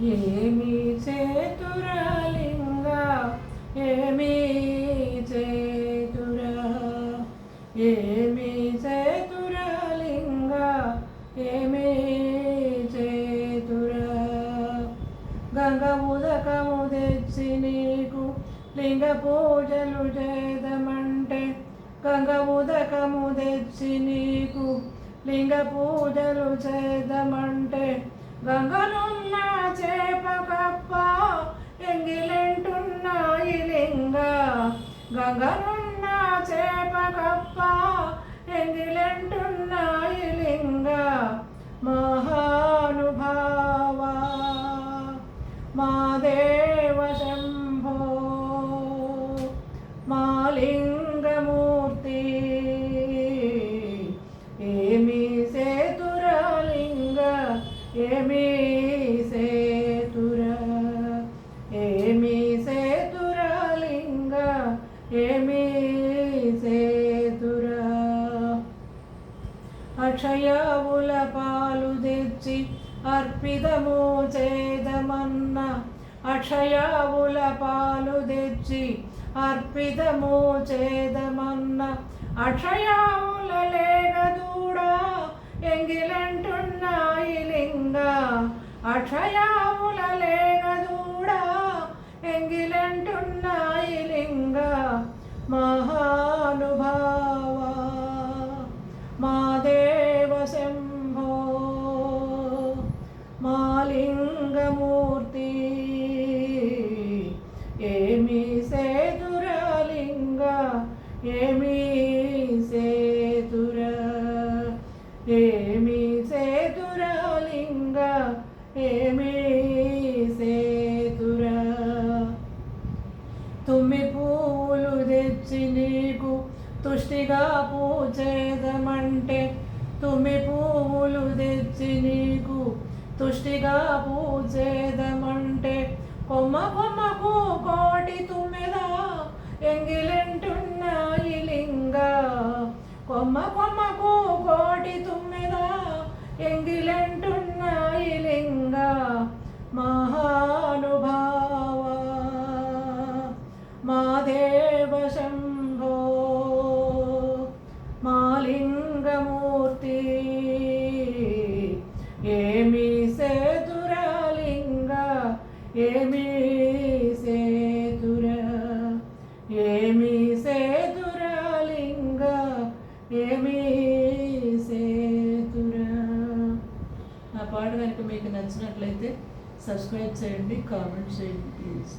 ఏమి చేతురలింగా ఏమి చేతురా ఏమి చేతురలింగా ఏమి చేతురా గంగ ఉదకము తెచ్చి నీకు లింగ పూజలు చేదమంటే గంగ ఉదకము తెచ్చి నీకు లింగ పూజలు చేదమంటే గంగనున్న చేప కప్ప ఎంగిలెంటున్నాయి లింగ గంగనున్న చేప కప్ప ఎంగిలెంటున్నాయి లింగ మహానుభావ మా దేవ శంభో మా లింగమూర్తి ఏమి సేతురలింగ ఏమి సేతురా ఏమి సేతురలింగ ఏమి సేతురా అక్షయవుల పాలు తెచ్చి అర్పితము చేదమన్న అక్షయవుల పాలు తెచ్చి అర్పితము చేదమన్న అక్షయవుల లేగదూడా ఎంగిలంటున్నాయి లింగ అక్షయవుల లేగదూడా ఎంగిలంటున్నాయి లింగ మహానుభావ మా దేవ శంభో మా లింగమూర్తి ఏమి సేతురలింగ ఏమి సేతురా ఏమి సేతురలింగ ఏమి సేతురా తుమ్మి పూలు తెచ్చి నీకు తుష్టిగా పూచేదమంటే తుమ్మి పువ్వులు తెచ్చి నీకు తుష్టిగా పూచేదమంటే కొమ్మ కొమ్మకు కోటి తుమ్మెదా ఎంగిలెంటున్నాయి లింగ కొమ్మ కొమ్మకు కోటి తుమ్మెదా ఎంగిలెంటున్నాయి లింగ మహానుభావ మా దేవ శంభో మా లింగమూర్తి ఏమి సేతురలింగ ఏమి సేతురా ఏమి సేతురలింగ ఏమి సేతురా. నా పాట కనుక మీకు నచ్చినట్లయితే సబ్స్క్రైబ్ చేయండి, కామెంట్ చేయండి ప్లీజ్.